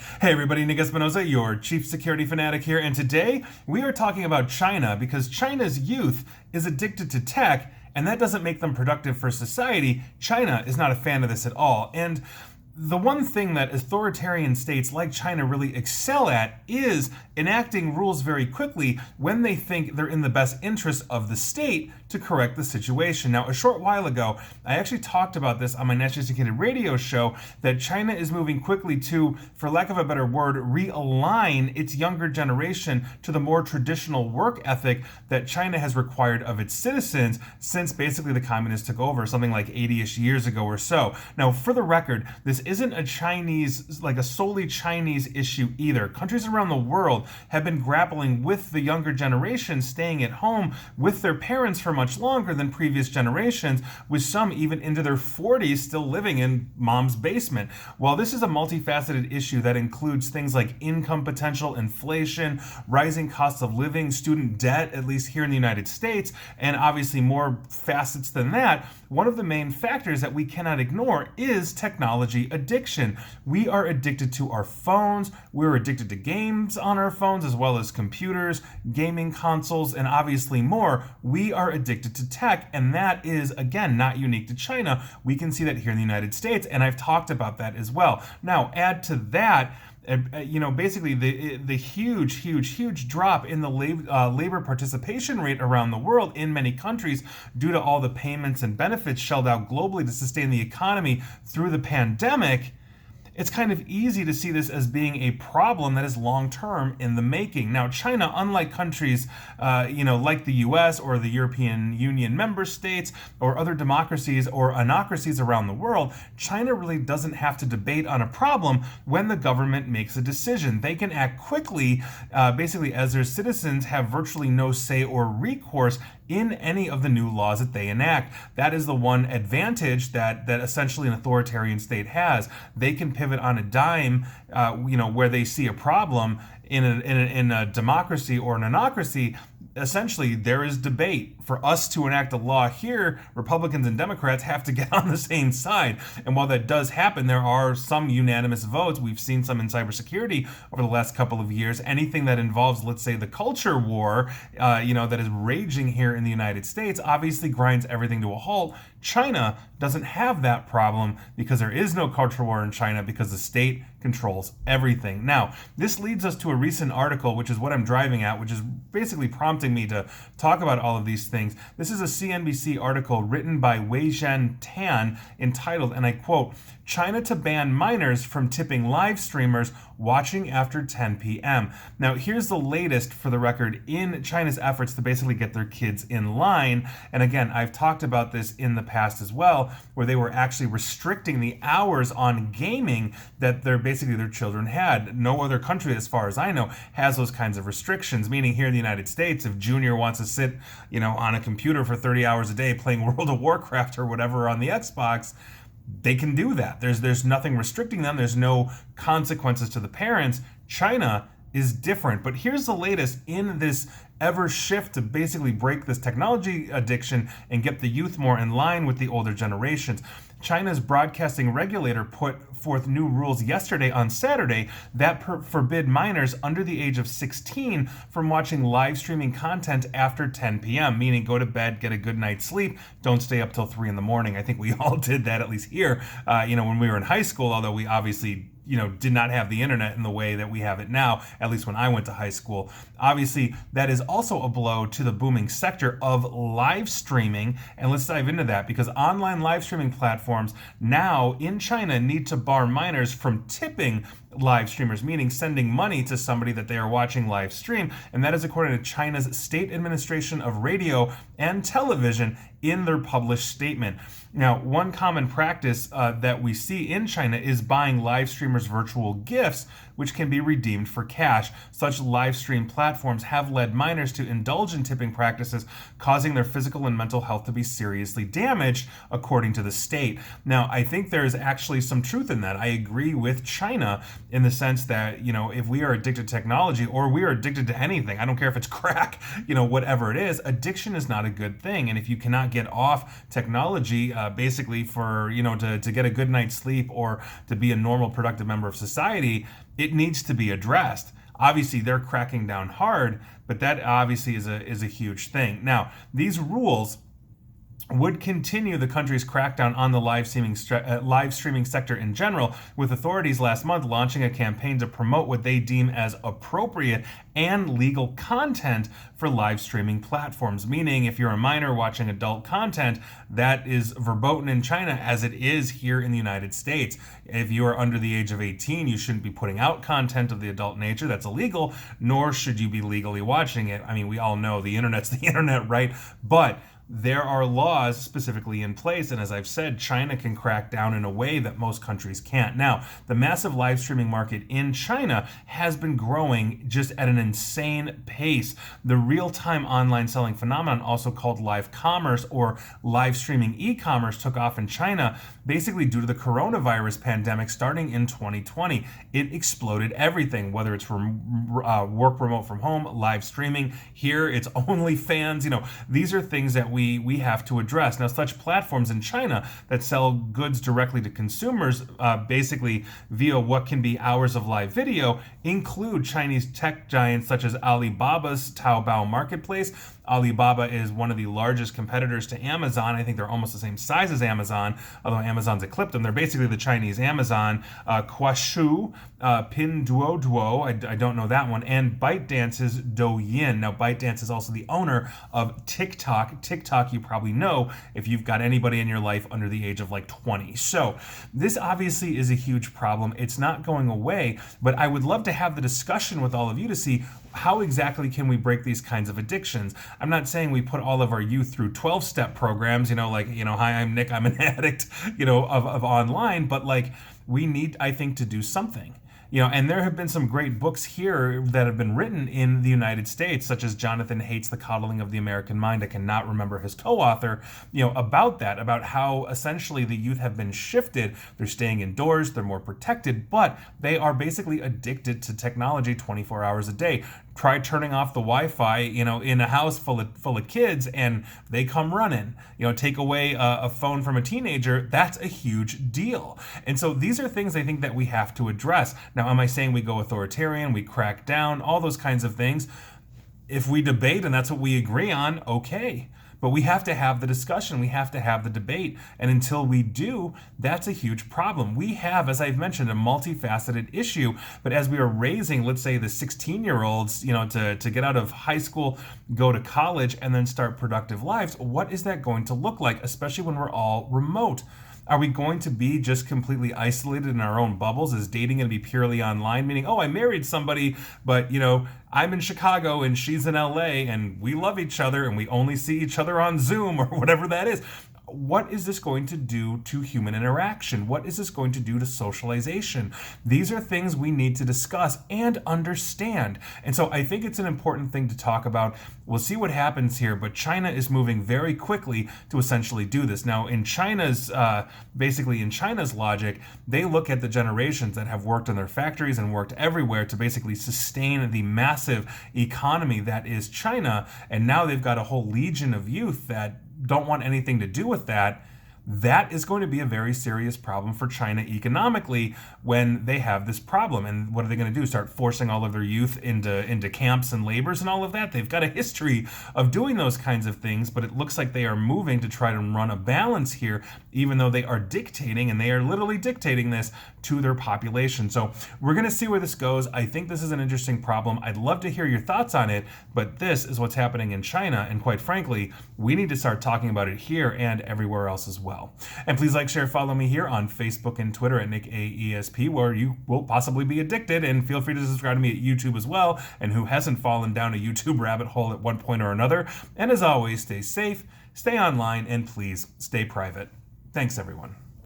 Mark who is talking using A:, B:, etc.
A: Hey everybody, Nick Espinosa, your chief security fanatic here, and today we are talking about China because China's youth is addicted to tech, and that doesn't make them productive for society. China is not a fan of this at all, and the one thing that authoritarian states like China really excel at is enacting rules very quickly when they think they're in the best interest of the state to correct the situation. Now, a short while ago, I actually talked about this on my nationally syndicated radio show, that China is moving quickly to, for lack of a better word, realign its younger generation to the more traditional work ethic that China has required of its citizens since basically the communists took over something like 80-ish years ago or so. Now, for the record, this isn't a solely Chinese issue either. Countries around the world have been grappling with the younger generation staying at home with their parents for much longer than previous generations, with some even into their 40s still living in mom's basement. While this is a multifaceted issue that includes things like income potential, inflation, rising costs of living, student debt, at least here in the United States, and obviously more facets than that, one of the main factors that we cannot ignore is technology addiction. We are addicted to our phones, we're addicted to games on our phones as well as computers, gaming consoles, and obviously more. We are addicted to tech, and that is, again, not unique to China. We can see that here in the United States, and I've talked about that as well. Now, add to that, basically the huge drop in the labor participation rate around the world in many countries due to all the payments and benefits shelled out globally to sustain the economy through the pandemic. It's kind of easy to see this as being a problem that is long-term in the making. Now, China, unlike countries, like the U.S. or the European Union member states or other democracies or anocracies around the world, China really doesn't have to debate on a problem when the government makes a decision. They can act quickly, basically as their citizens have virtually no say or recourse in any of the new laws that they enact. That is the one advantage that essentially an authoritarian state has. They can pivot on a dime, where they see a problem in a democracy or an anocracy. Essentially, there is debate. For us to enact a law here, Republicans and Democrats have to get on the same side. And while that does happen, there are some unanimous votes. We've seen some in cybersecurity over the last couple of years. Anything that involves, let's say, the culture war, that is raging here in the United States, obviously grinds everything to a halt. China doesn't have that problem because there is no culture war in China because the state controls everything. Now, this leads us to a recent article, which is what I'm driving at, which is basically prompting me to talk about all of these things. This is a CNBC article written by Wei-Zhen Tan entitled, and I quote, "China to ban minors from tipping live streamers watching after 10 p.m. Now, here's the latest, for the record, in China's efforts to basically get their kids in line. And again, I've talked about this in the past as well, where they were actually restricting the hours on gaming that their children had. No other country, as far as I know, has those kinds of restrictions, meaning here in the United States, if Junior wants to sit, on a computer for 30 hours a day playing World of Warcraft or whatever on the Xbox, they can do that. There's nothing restricting them. There's no consequences to the parents. China is different. But here's the latest in this ever shift to basically break this technology addiction and get the youth more in line with the older generations. China's broadcasting regulator put forth new rules yesterday on Saturday that forbid minors under the age of 16 from watching live streaming content after 10 p.m., meaning go to bed, get a good night's sleep, don't stay up till 3 in the morning. I think we all did that, at least here, when we were in high school, although we obviously did not have the internet in the way that we have it now, at least when I went to high school. Obviously, that is also a blow to the booming sector of live streaming. And let's dive into that, because online live streaming platforms now in China need to bar minors from tipping live streamers, meaning sending money to somebody that they are watching live stream. And that is according to China's State Administration of Radio and Television in their published statement. Now, one common practice that we see in China is buying live streamers virtual gifts, which can be redeemed for cash. Such live stream platforms have led minors to indulge in tipping practices, causing their physical and mental health to be seriously damaged, according to the state. Now, I think there is actually some truth in that. I agree with China in the sense that, if we are addicted to technology or we are addicted to anything, I don't care if it's crack, whatever it is, addiction is not a good thing. And if you cannot get off technology, basically for, to get a good night's sleep or to be a normal, productive member of society, it needs to be addressed. Obviously, they're cracking down hard, but that obviously is a huge thing. Now, these rules would continue the country's crackdown on the live streaming sector in general, with authorities last month launching a campaign to promote what they deem as appropriate and legal content for live streaming platforms. Meaning, if you're a minor watching adult content, that is verboten in China as it is here in the United States. If you are under the age of 18, you shouldn't be putting out content of the adult nature. That's illegal, nor should you be legally watching it. I mean, we all know the internet's the internet, right? But there are laws specifically in place, and as I've said, China can crack down in a way that most countries can't. Now, the massive live streaming market in China has been growing just at an insane pace. The real-time online selling phenomenon, also called live commerce or live streaming e-commerce, took off in China basically due to the coronavirus pandemic starting in 2020. It exploded everything, whether it's from work remote from home, live streaming. Here, it's OnlyFans. These are things that we have to address. Now, such platforms in China that sell goods directly to consumers, basically via what can be hours of live video, include Chinese tech giants such as Alibaba's Taobao marketplace. Alibaba is one of the largest competitors to Amazon. I think they're almost the same size as Amazon, although Amazon's eclipsed them. They're basically the Chinese Amazon. Kuaishou, Pinduoduo, I don't know that one, and ByteDance's Douyin. Now, ByteDance is also the owner of TikTok. TikTok, you probably know if you've got anybody in your life under the age of like 20. So this obviously is a huge problem. It's not going away, but I would love to have the discussion with all of you to see how exactly can we break these kinds of addictions. I'm not saying we put all of our youth through 12-step programs, hi, I'm Nick, I'm an addict, of online, but we need, I think, to do something. And there have been some great books here that have been written in the United States, such as Jonathan Haidt's The Coddling of the American Mind. I cannot remember his co-author, about that, about how essentially the youth have been shifted. They're staying indoors, they're more protected, but they are basically addicted to technology 24 hours a day. Try turning off the Wi-Fi, in a house full of kids, and they come running. Take away a phone from a teenager, that's a huge deal. And so these are things I think that we have to address. Now, am I saying we go authoritarian, we crack down, all those kinds of things? If we debate and that's what we agree on, okay. But we have to have the discussion, we have to have the debate, and until we do, that's a huge problem. We have, as I've mentioned, a multifaceted issue, but as we are raising, let's say, the 16-year-olds, to get out of high school, go to college, and then start productive lives, what is that going to look like, especially when we're all remote? Are we going to be just completely isolated in our own bubbles? Is dating going to be purely online? Meaning, I married somebody, but, I'm in Chicago and she's in LA and we love each other and we only see each other on Zoom or whatever that is. What is this going to do to human interaction? What is this going to do to socialization? These are things we need to discuss and understand. And so I think it's an important thing to talk about. We'll see what happens here, but China is moving very quickly to essentially do this. Now, in China's logic, they look at the generations that have worked in their factories and worked everywhere to basically sustain the massive economy that is China. And now they've got a whole legion of youth that don't want anything to do with that. That is going to be a very serious problem for China economically when they have this problem. And what are they going to do? Start forcing all of their youth into camps and labors and all of that? They've got a history of doing those kinds of things, but it looks like they are moving to try to run a balance here, even though they are dictating, and they are literally dictating this to their population. So we're going to see where this goes. I think this is an interesting problem. I'd love to hear your thoughts on it, but this is what's happening in China, and quite frankly, we need to start talking about it here and everywhere else as well. And please like, share, follow me here on Facebook and Twitter at NickAESP, where you will possibly be addicted, and feel free to subscribe to me at YouTube as well, and who hasn't fallen down a YouTube rabbit hole at one point or another. And as always, stay safe, stay online, and please stay private. Thanks, everyone.